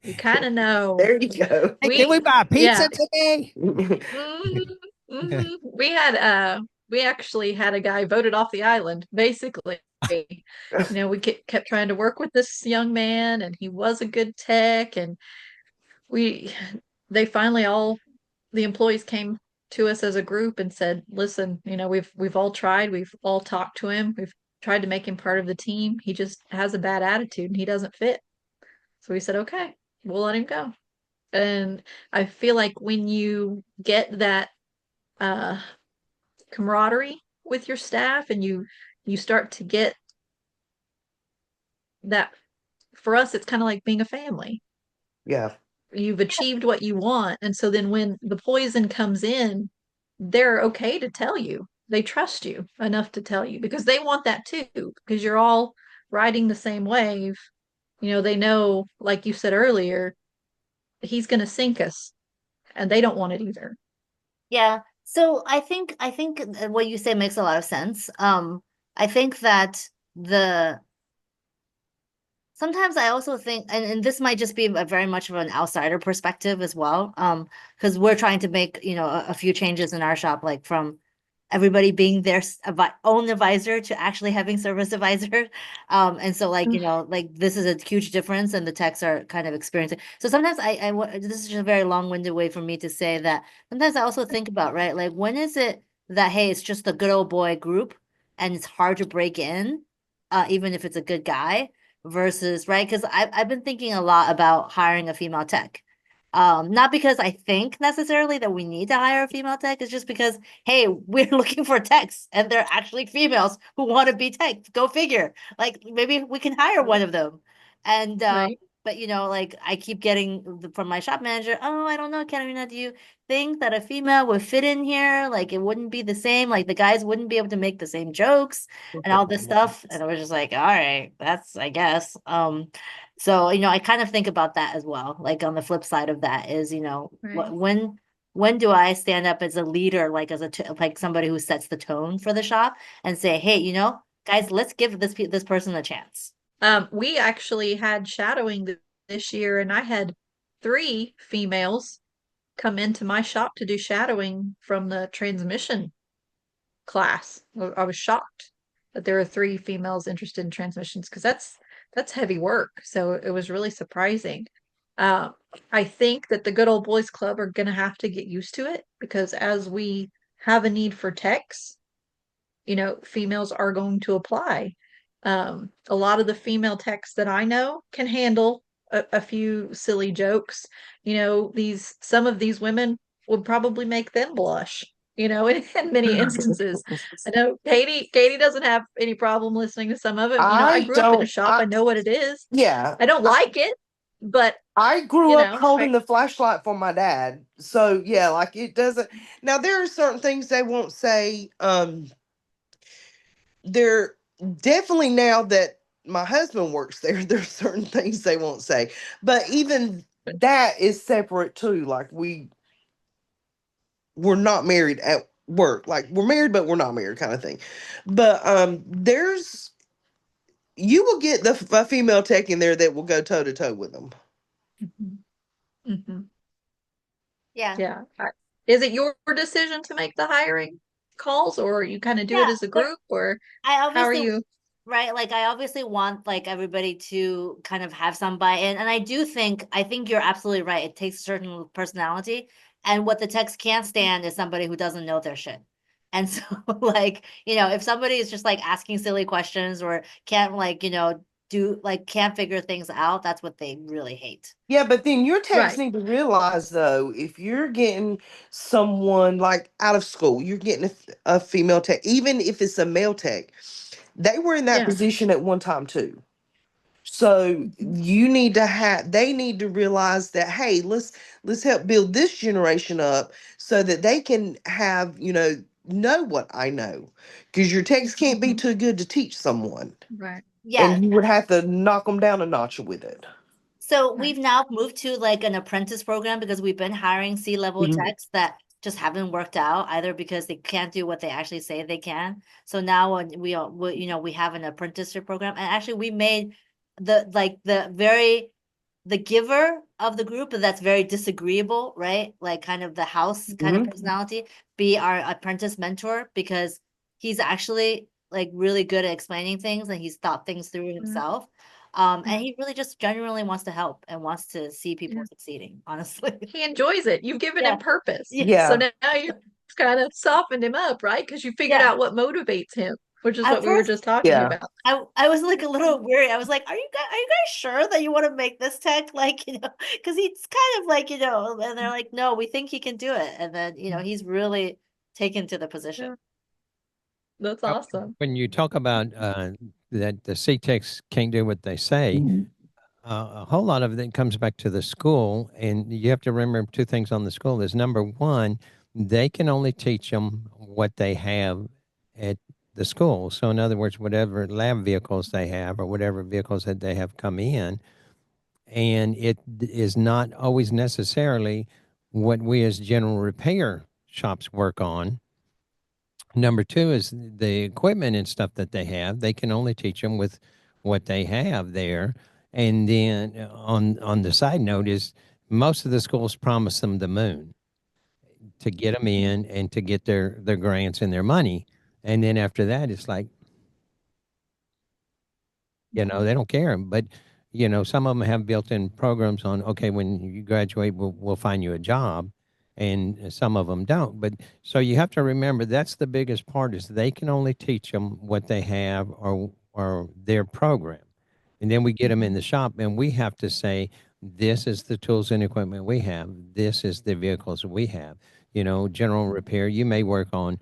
you kind of know. There you go. Hey, can we buy Yeah. pizza today? We had we actually had a guy voted off the island, basically. We kept trying to work with this young man and he was a good tech, and we they finally all the employees came to us as a group and said, listen, we've all tried, we've all talked to him, we've tried to make him part of the team. He just has a bad attitude and he doesn't fit. So we said, okay, we'll let him go. And I feel like when you get that uh camaraderie with your staff and you start to get that, for us it's kind of like being a family. Yeah. You've achieved what you want, and so then when the poison comes in, they're okay to tell you. They trust you enough to tell you because they want that too, because you're all riding the same wave. They know, like you said earlier, he's going to sink us, and they don't want it either. Yeah. So I think what you say makes a lot of sense. I think that the sometimes I also think, and this might just be a very much of an outsider perspective as well, because we're trying to make, a few changes in our shop, like from everybody being their own advisor to actually having service advisor. And so like, like this is a huge difference and the techs are kind of experiencing. So sometimes this is just a very long-winded way for me to say that sometimes I also think about, right, like when is it that, hey, it's just the good old boy group and it's hard to break in, even if it's a good guy versus, right? Because I've been thinking a lot about hiring a female tech. Not because I think necessarily that we need to hire a female tech, it's just because, hey, we're looking for techs and they're actually females who want to be tech. Go figure. Like maybe we can hire one of them. And Right. but like I keep getting from my shop manager, oh, I don't know, Katarina, do you think that a female would fit in here? Like it wouldn't be the same, like the guys wouldn't be able to make the same jokes and all this stuff. And I was just like, all right, that's I guess. So, I kind of think about that as well. Like on the flip side of that is, Right. when do I stand up as a leader, like as like somebody who sets the tone for the shop and say, hey, guys, let's give this person a chance. We actually had shadowing this year, and I had 3 females come into my shop to do shadowing from the transmission class. I was shocked that there were 3 females interested in transmissions because that's heavy work. So it was really surprising. Uh, I think that the good old boys club are going to have to get used to it because as we have a need for techs, females are going to apply. A lot of the female techs that I know can handle a few silly jokes. Some of these women would probably make them blush, in many instances. I know Katie doesn't have any problem listening to some of it. I I grew up in a don't. shop. I know what it is. Yeah. I don't like it, but I grew up I holding the flashlight for my dad. So yeah, like it doesn't. Now there are certain things they won't say. They're definitely, now that my husband works there, there's certain things they won't say. But even that is separate too. Like we're not married at work. Like we're married, but we're not married kind of thing. But there's you will get a female tech in there that will go toe to toe with them. Mhm. Mhm. Yeah. Yeah. is it your decision to make the hiring calls, or you kind of do it Yeah, as a group, or I how are obviously, you? right, like I obviously want like everybody to kind of have some buy-in. And I think you're absolutely right. It takes a certain personality. And what the text can't stand is somebody who doesn't know their shit. And so like, if somebody is just like asking silly questions or can't like, can't figure things out, that's what they really hate. Yeah, but then your techs Right. need to realize though, if you're getting someone like out of school, you're getting a female tech, even if it's a male tech, they were in that Yeah. position at one time too. So Mhm. you need to they need to realize that, hey, let's help build this generation up so that they can have, know what I know. Because your techs can't be Mhm. too good to teach someone. Right. Yeah. And you would have to knock them down a notch with it. So Right. we've now moved to like an apprentice program because we've been hiring C-level Mhm. techs that just haven't worked out either because they can't do what they actually say they can. So now when we have an apprenticeship program, and actually we made the giver of the group that's very disagreeable, right? Like kind of the house kind of Mhm. personality, be our apprentice mentor because he's actually like really good at explaining things and he's thought things through Mhm. himself. Yeah. And he really just genuinely wants to help and wants to see people Yeah. succeeding, honestly. He enjoys it. You've given Yeah. him purpose. Yeah. So Yeah. now you kind of softened him up, right? Because you figured Yeah. out what motivates him, which is At what we were first, just talking Yeah. about. I was like a little weary. I was like, are you guys sure that you want to make this tech? Like, because he's kind of like, and they're like, no, we think he can do it. And then, he's really taken to the position. Yeah. That's Now, awesome. when you talk about that the CTEX can't do what they say, Mhm. a whole lot of it comes back to the school, and you have to remember two things on the school. Is number one, they can only teach them what they have at the school. So, in other words, whatever lab vehicles they have or whatever vehicles that they have come in, and is not always necessarily what we as general repair shops work on. Number two is the equipment and stuff that they have. They can only teach them with what they have there. And then on the side note is most of the schools promise them the moon to get them in and to get their grants and their money. And then after that, it's like, they don't care. But, some of them have built-in programs on, okay, when you graduate, we'll find you a job. And some of them don't. But so you have to remember that's the biggest part is they can only teach them what they have or their program. And then we get them in the shop and we have to say, this is the tools and equipment we have. This is the vehicles we have. General repair, you may work on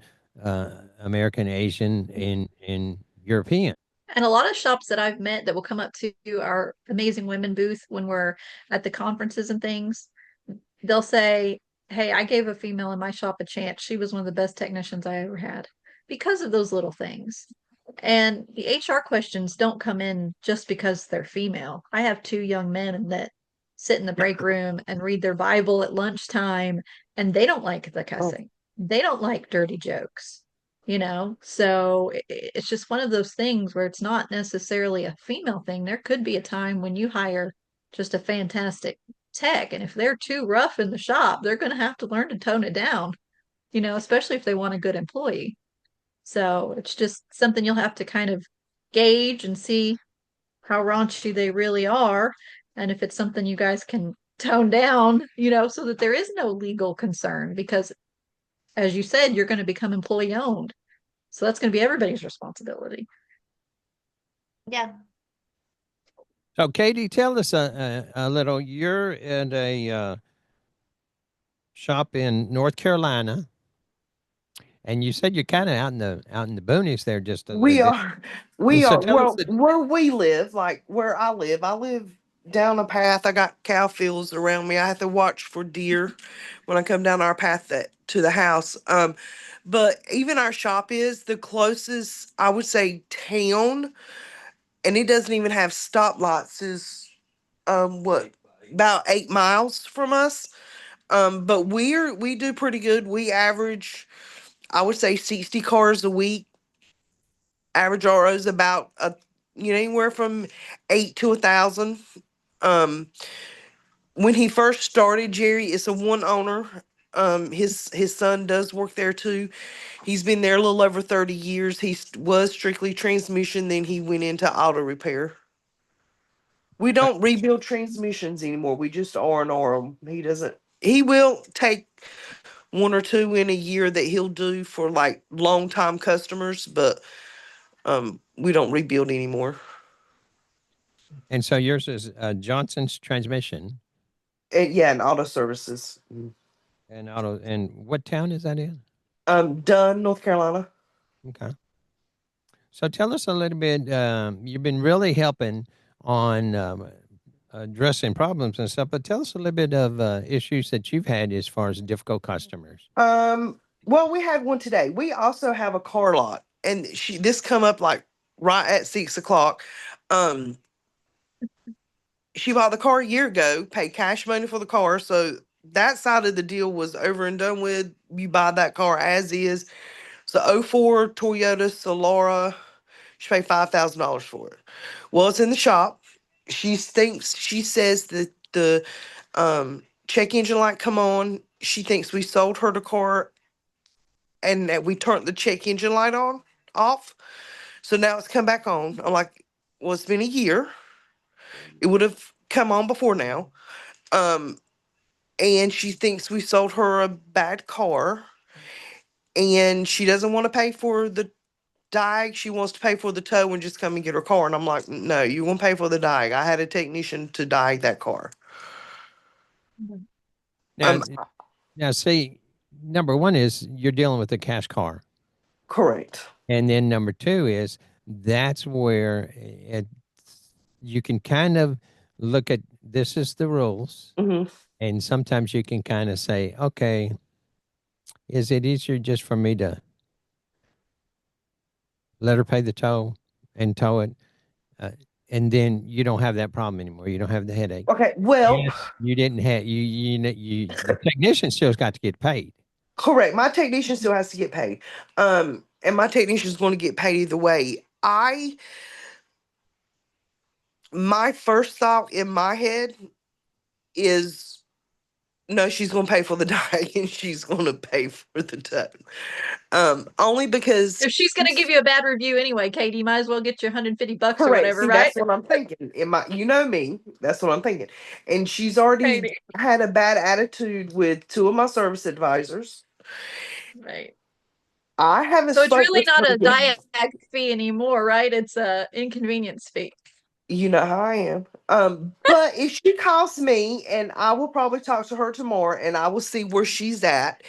American, Asian, and European. And a lot of shops that I've met that will come up to our Amazing Women booth when we're at the conferences and things, they'll say, "Hey, I gave a female in my shop a chance. She was one of the best technicians I ever had because of those little things." And the HR questions don't come in just because they're female. I have two young men that sit in the break room and read their Bible at lunchtime, and they don't like the Oh, cussing. They don't like dirty jokes, So it's just one of those things where it's not necessarily a female thing. There could be a time when you hire just a fantastic tech, and if they're too rough in the shop, they're going to have to learn to tone it down, especially if they want a good employee. So it's just something you'll have to kind of gauge and see how raunchy they really are. And if it's something you guys can tone down, so that there is no legal concern. Because as you said, you're going to become employee owned. So that's going to be everybody's responsibility. Yeah. So, Katie, tell us a little. You're at a shop in North Carolina, and you said you're kind of out in the boonies there just a little we bit. are. And We so, are. tell us Well, the. where we live, like where I live down a path. I got cow fields around me. I have to watch for deer when I come down our path to the house. But even our shop is the closest, I would say, town, and it doesn't even have stoplights. Is what, about 8 miles from us. But we do pretty good. We average, I would say, 60 cars a week. Average RO is about anywhere from 8 to 1,000. Um, when he first started, Jerry, it's a one owner. His son does work there too. He's been there a little over 30 years. Was strictly transmission, then he went into auto repair. We don't rebuild transmissions anymore. We just R&R them. He doesn't. He will take one or two in a year that he'll do for like long time customers, but we don't rebuild anymore. And so yours is Johnson's Transmission Yeah, and auto services. and auto. And what town is that in? Dunn, North Carolina. Okay. So tell us a little bit. You've been really helping on addressing problems and stuff, but tell us a little bit of issues that you've had as far as difficult customers. Well, we had one today. We also have a car lot, and this come up like right at 6 o'clock. Um, she bought the car a year ago, paid cash money for the car, so that side of the deal was over and done with. You buy that car as is. So '04 Toyota Solara. She paid $5,000 for it. Well, it's in the shop. She says that the check engine light come on. She thinks we sold her the car and that we turned the check engine light off. So now it's come back on. I'm like, well, it's been a year. It would have come on before now. Um, and she thinks we sold her a bad car. And she doesn't want to pay for the diag. She wants to pay for the tow and just come and get her car. And I'm like, no, you won't pay for the diag. I had a technician to diag that car. Now, Um, now, see, number one is you're dealing with a cash car. Correct. And then number two is that's where you can kind of look at this is the rules. Mm-hmm. And sometimes you can kind of say, okay, is it easier just for me to let her pay the tow and tow it? And then you don't have that problem anymore. You don't have the headache. Okay. Well, Yes, you didn't have the technician still's got to get paid. correct. My technician still has to get paid. And my technician is going to get paid either way. My first thought in my head is no, she's going to pay for the diet and she's going to pay for the tow. Only because If she's going to give you a bad review anyway, Katie, you might as well get your $150 or correct. whatever, See, right? that's what I'm thinking. You know me. That's what I'm thinking. And she's already Katie. had a bad attitude with two of my service advisors. Right. I haven't. So it's spoke really with not her a yet. diag fee anymore, right? It's a inconvenience fee. You know how I am. But if she calls me, and I will probably talk to her tomorrow, and I will see where she's at.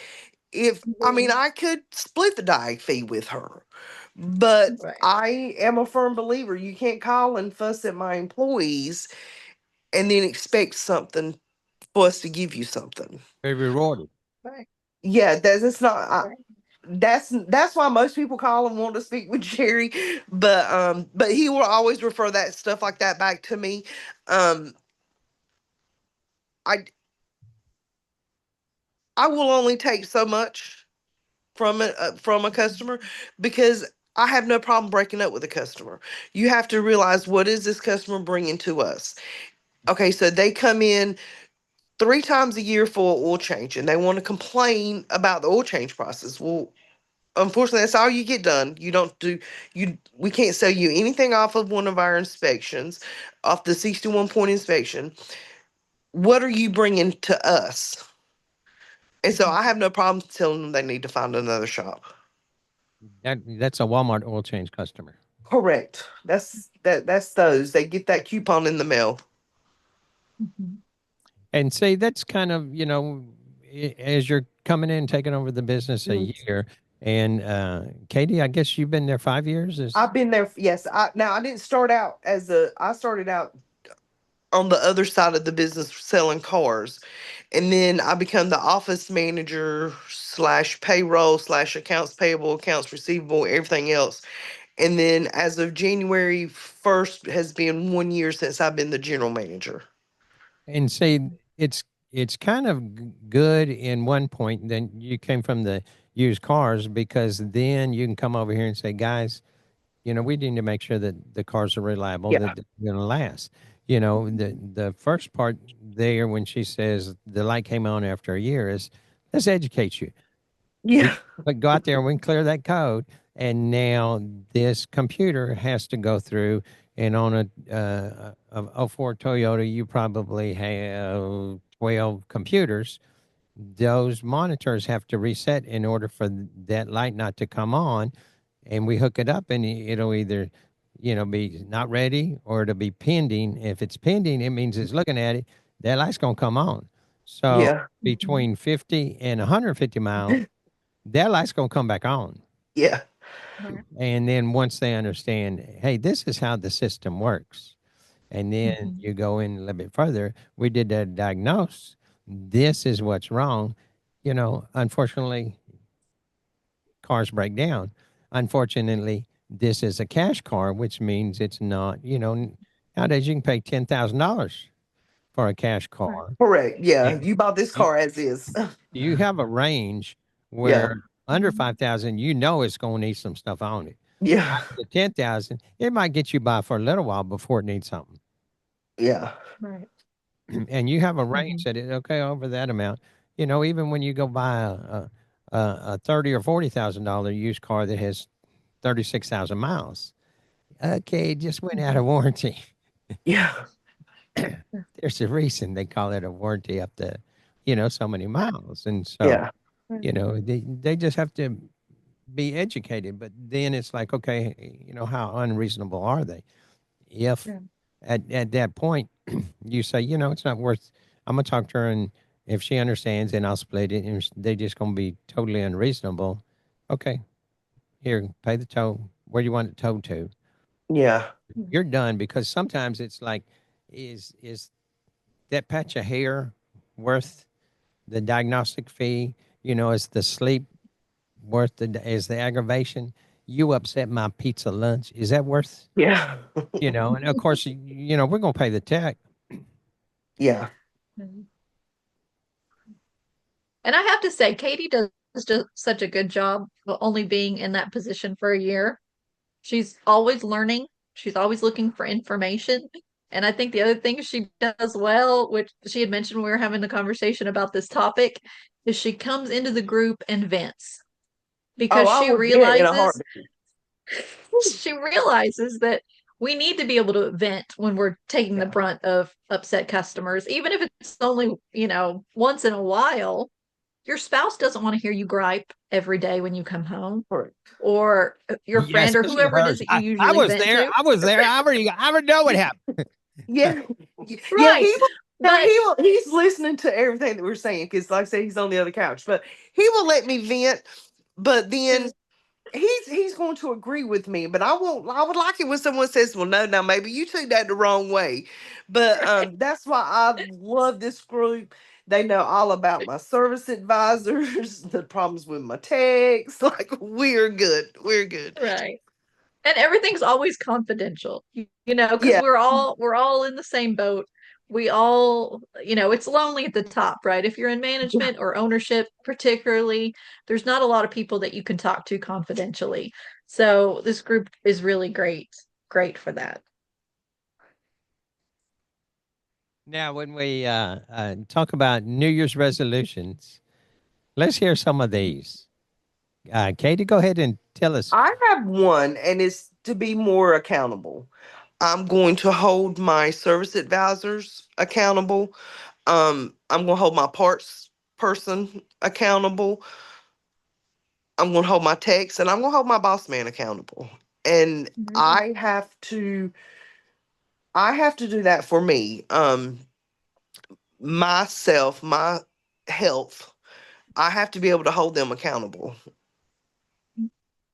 I could split the diag fee with her, but Right. I am a firm believer you can't call and fuss at my employees and then expect something for us to give you something. Very rewarded. Right. Yeah, that's not. That's why most people call and want to speak with Jerry, but he will always refer that stuff like that back to me. Um, I I will only take so much from a customer because I have no problem breaking up with a customer. You have to realize what is this customer bringing to us. Okay, so they come in 3 times a year for an oil change and they want to complain about the oil change process. Well, unfortunately, that's all you get done. You don't do you. We can't sell you anything off of one of our inspections, off the 61-point inspection. What are you bringing to us? And so I have no problem telling them they need to find another shop. That's a Walmart oil change customer. Correct. That's those. They get that coupon in the mail. And see, that's kind of, as you're coming in, taking over the business a year. And Katie, I guess you've been there 5 years. I've been there. Yes. I didn't start out I started out on the other side of the business selling cars. And then I become the office manager / payroll / accounts payable, accounts receivable, everything else. And then as of January 1st has been 1 year since I've been the general manager. And see, it's kind of good in one point. Then you came from the used cars because then you can come over here and say, guys, we need to make sure that the cars are reliable, Yeah. that they're going to last. The first part there when she says the light came on after a year is Let's educate you. Yeah. But go out there and we can clear that code. And now this computer has to go through, and on a '04 Toyota, you probably have 12 computers. Those monitors have to reset in order for that light not to come on. And we hook it up, and it'll either, be not ready or it'll be pending. If it's pending, it means it's looking at it. That light's going to come on. So Yeah. between 50 and 150 miles, that light's going to come back on. Yeah. Right. And then once they understand, hey, this is how the system works. And then Mhm. you go in a little bit further. We did a diagnose. This is what's wrong. Unfortunately, cars break down. Unfortunately, this is a cash car, which means it's not, nowadays you can pay $10,000 for a cash Right. car. Correct. Yeah. And You bought this you, car as is. you have a range Yeah. where under 5,000, it's going to need some stuff on it. Yeah. The 10,000, it might get you by for a little while before it needs something. Yeah. Right. And you have a range Mhm. that is okay over that amount. Even when you go buy a 30 or $40,000 used car that has 36,000 miles, okay, it just went out of Mhm. warranty. Yeah. There's a reason they call it a warranty up to, so many miles. And so, Yeah. Right. they just have to be educated. But then it's like, okay, how unreasonable are they? If Yeah. at that point you say, it's not worth, I'm gonna talk to her, and if she understands, then I'll split it. And they just gonna be totally unreasonable. Okay, here, pay the tow. Where do you want it towed to? Yeah. You're done, because sometimes it's like, is that patch of hair worth the diagnostic fee? Is the sleep worth is the aggravation? You upset my pizza lunch. Is that worth? Yeah. And of course, we're gonna pay the tech. Yeah. Mhm. And I have to say, Katie does just such a good job of only being in that position for a year. She's always learning. She's always looking for information. And I think the other thing she does well, which she had mentioned when we were having the conversation about this topic, is she comes into the group and vents Oh, because I would vent in a heartbeat. she realizes that we need to be able to vent when we're taking the Yeah. brunt of upset customers, even if it's only, once in a while. Your spouse doesn't want to hear you gripe every day when you come home, Correct. or your Yeah, friend or especially whoever it is hers. that you I usually was vent there. to. I was there. I already know what happened. Yeah. Yeah. Right. Now But he's listening to everything that we're saying because, like I said, he's on the other couch. But he will let me vent. But then he's going to agree with me. But I won't. I would like it when someone says, "Well, no, maybe you took that the wrong way." But that's why I love this group. They know all about my service advisors, the problems with my techs. Like we're good. We're good. right. And everything's always confidential, because Yeah. we're all in the same boat. We all, it's lonely at the top, right? If you're in management or ownership, particularly, there's not a lot of people that you can talk to confidentially. So this group is really great for that. Now, when we talk about New Year's resolutions, let's hear some of these. Katie, go ahead and tell us. I have one, and it's to be more accountable. I'm going to hold my service advisors accountable. I'm going to hold my parts person accountable. I'm going to hold my techs, and I'm going to hold my boss man accountable. And Mhm. I have to do that for me. Myself, my health. I have to be able to hold them accountable.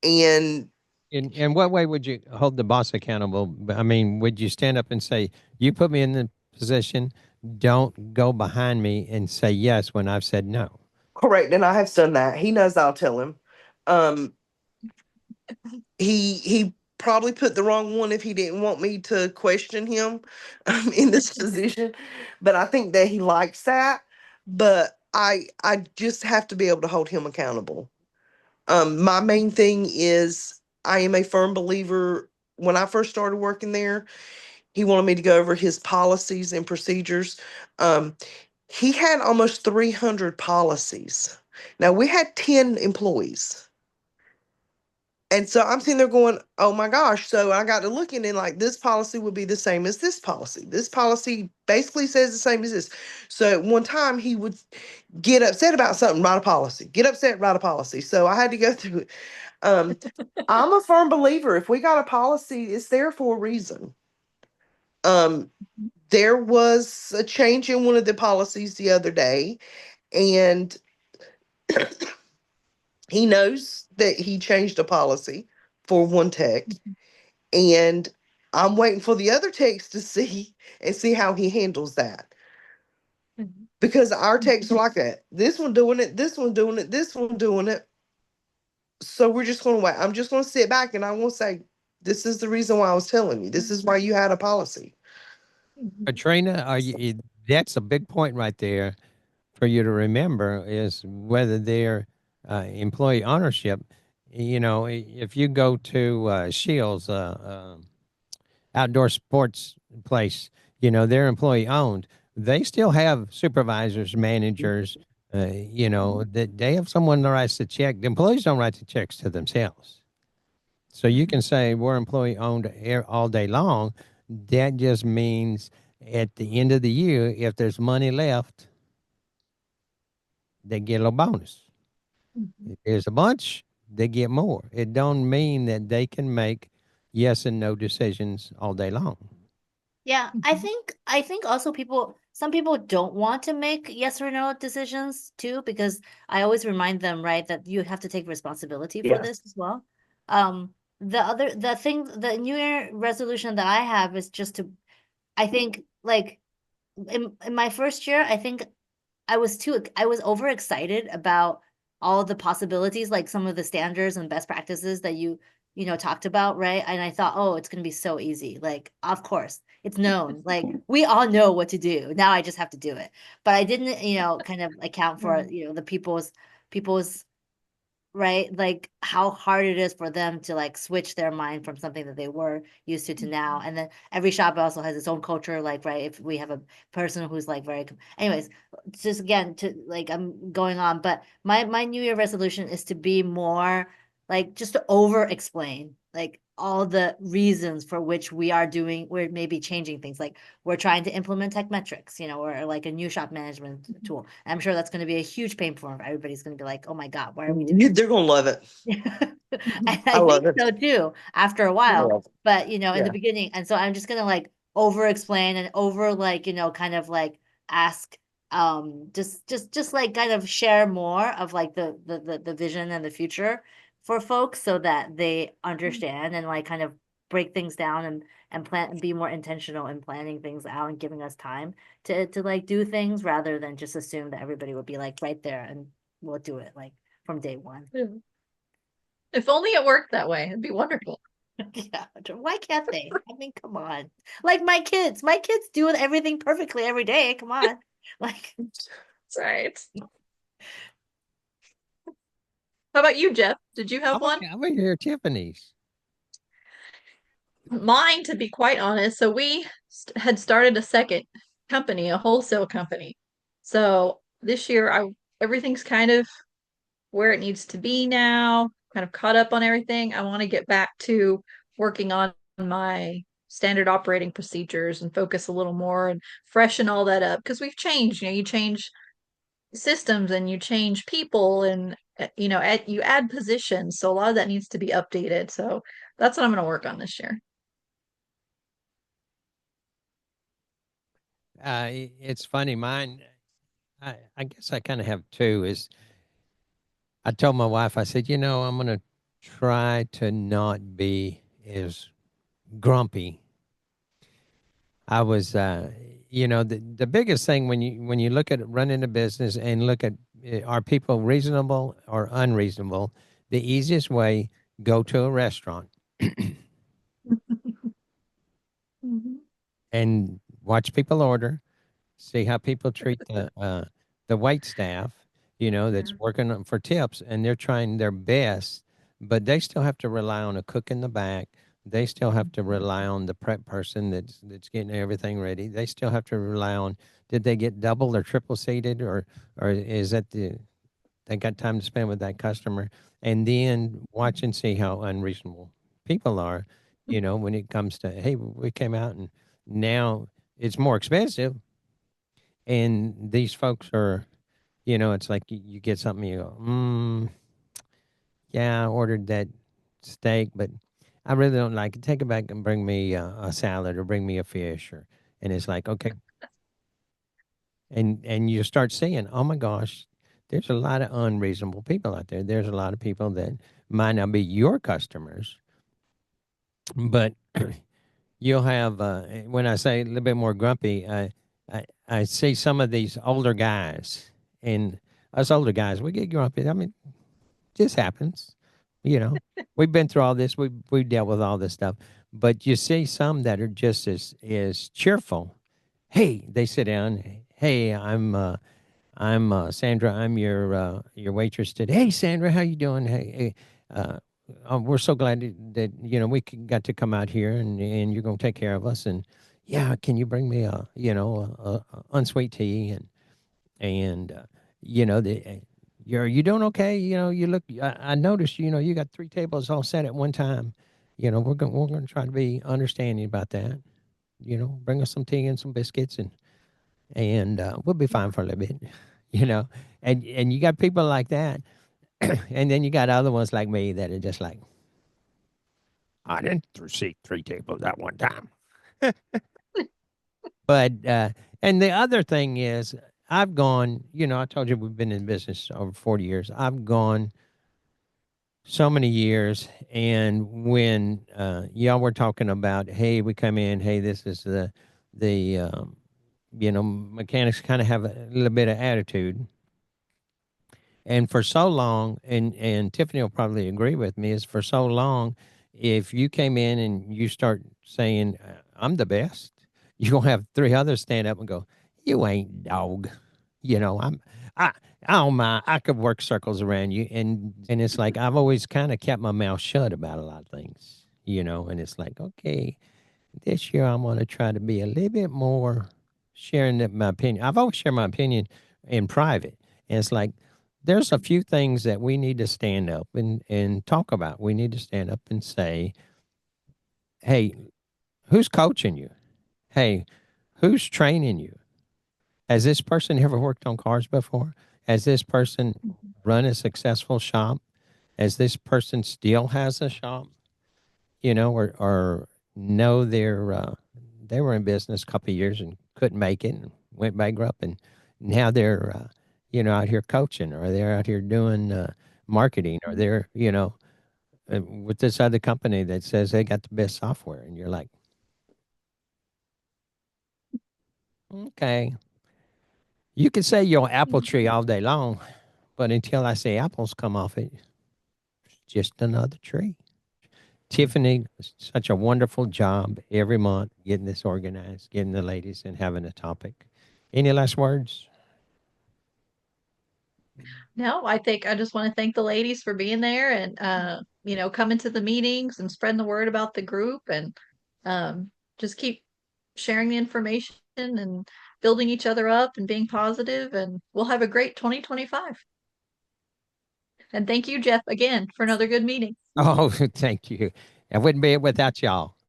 And In what way would you hold the boss accountable? I mean, would you stand up and say, "You put me in the position. Don't go behind me and say yes when I've said no." correct, and I have done that. He knows I'll tell him. Um, he probably put the wrong one if he didn't want me to question him in this position, but I think that he likes that. But I just have to be able to hold him accountable. My main thing is I am a firm believer. When I first started working there, he wanted me to go over his policies and procedures. Um, he had almost 300 policies. Now we had 10 employees. And so I'm sitting there going, oh my gosh. So I got to looking and like this policy would be the same as this policy. This policy basically says the same as this. So at one time he would get upset about something, write a policy, get upset, write a policy. So I had to go through it. I'm a firm believer. If we got a policy, it's there for a reason. There was a change in one of the policies the other day, and he knows that he changed a policy for one tech, and I'm waiting for the other techs to see how he handles that. Because our techs are like that. This one doing it, this one doing it, this one doing it. So we're just going to wait. I'm just going to sit back and I'm going to say, this is the reason why I was telling you. This is why you had a policy. Katrina, that's a big point right there for you to remember is whether they're employee ownership. You know, if you go to Shields, outdoor sports place, you know, they're employee owned. They still have supervisors, managers, you know, that they have someone that writes the check. The employees don't write the checks to themselves. So you can say we're employee owned all day long. That just means at the end of the year, if there's money left, they get a little bonus. If there's a bunch, they get more. It don't mean that they can make yes and no decisions all day long. Yeah, I think also some people don't want to make yes or no decisions too, because I always remind them, right, that you have to take responsibility for Yes. this as well. The New Year resolution that I have is just to, I think, like in my first year, I think I was overexcited about all the possibilities, like some of the standards and best practices that you know talked about, right? And I thought, oh, it's gonna be so easy. Like, of course, it's known. Like we all know what to do. Now I just have to do it. But I didn't, you know, kind of account for, you know, the people's right, like how hard it is for them to like switch their mind from something that they were used to now. And then every shop also has its own culture, like, right, if we have a person who's like very anyways, just again to like I'm going on, but my New Year resolution is to be more like just to over explain like all the reasons for which we're maybe changing things, like we're trying to implement tech metrics, you know, or like a new shop management tool. I'm sure that's going to be a huge pain point. Everybody's going to be like, oh my God, why are we doing They're going to love it. I I love think it. so too, after a I while. love it. But you know, in the Yeah. beginning, and so I'm just gonna like over explain and over like, you know, kind of like ask just like kind of share more of like the vision and the future for folks so that they understand and like kind of break things down and plan and be more intentional in planning things out and giving us time to like do things rather than just assume that everybody would be like right there and we'll do it like from day one. If only it worked that way, it'd be wonderful. Yeah, why can't they? I mean, come on. Like my kids do everything perfectly every day. Come on. Like, That's right. How about you, Jeff? Did you have one? I'm gonna hear Tiffany's. Mine, to be quite honest. So we had started a second company, a wholesale company. So this year, everything's kind of where it needs to be now, kind of caught up on everything. I want to get back to working on my standard operating procedures and focus a little more and freshen all that up because we've changed. You know, you change systems and you change people and you know, you add positions. So a lot of that needs to be updated. So that's what I'm going to work on this year. It's funny. Mine, I guess I kind of have two. Is I told my wife, I said, you know, I'm gonna try to not be as grumpy. I was, you know, the biggest thing when you look at running a business and look at are people reasonable or unreasonable, the easiest way go to a restaurant and watch people order, see how people treat the wait staff, you know, that's working for tips, and they're trying their best, but they still have to rely on a cook in the back. They still have to rely on the prep person that's getting everything ready. They still have to rely on did they get double or triple seated or is that the They got time to spend with that customer, and then watch and see how unreasonable people are. When it comes to, hey, we came out and now it's more expensive, and these folks are, it's like you get something, you go, yeah, I ordered that steak, but I really don't like it. Take it back and bring me a salad or bring me a fish, and it's like, okay, and you start seeing, oh my gosh, there's a lot of unreasonable people out there. There's a lot of people that might not be your customers, but you'll have, when I say a little bit more grumpy, I see some of these older guys, and us older guys, we get grumpy. I mean, just happens, you know. We've been through all this. We've dealt with all this stuff, but you see some that are just as cheerful. Hey, they sit down. Hey, I'm Sandra. I'm your waitress today. Hey, Sandra, how you doing? Hey, we're so glad that got to come out here, and you're gonna take care of us. And yeah, can you bring me a unsweet tea, and you doing okay? You look. I noticed. You got 3 tables all set at one time. We're gonna try to be understanding about that. Bring us some tea and some biscuits, and we'll be fine for a little bit. You know, and you got people like that, and then you got other ones like me that are just like, I didn't see 3 tables at one time. But and the other thing is, I've gone. I told you we've been in business over 40 years. I've gone so many years, and when y'all were talking about, hey, we come in, hey, this is the mechanics kind of have a little bit of attitude. And for so long, and Tiffany will probably agree with me, is for so long, if you came in and you start saying, I'm the best, you're going to have 3 others stand up and go, you ain't dog. I'm, I don't mind. I could work circles around you. And it's like, I've always kind of kept my mouth shut about a lot of things, and it's like, okay, this year I'm going to try to be a little bit more sharing my opinion. I've always shared my opinion in private. And it's like, there's a few things that we need to stand up and talk about. We need to stand up and say, hey, who's coaching you? Hey, who's training you? Has this person ever worked on cars before? Has this person run a successful shop? Has this person still has a shop? Or know they were in business a couple of years and couldn't make it and went bankrupt, and now they're out here coaching, or they're out here doing marketing, or they're with this other company that says they got the best software, and you're like, okay, you can say you're an apple tree all day long, but until I see apples come off it, it's just another tree. Tiffany, such a wonderful job every month getting this organized, getting the ladies and having a topic. Any last words? No, I think I just want to thank the ladies for being there and coming to the meetings and spreading the word about the group and just keep sharing the information and building each other up and being positive, and we'll have a great 2025. And thank you, Jeff, again for another good meeting. Oh, thank you. I wouldn't be it without y'all.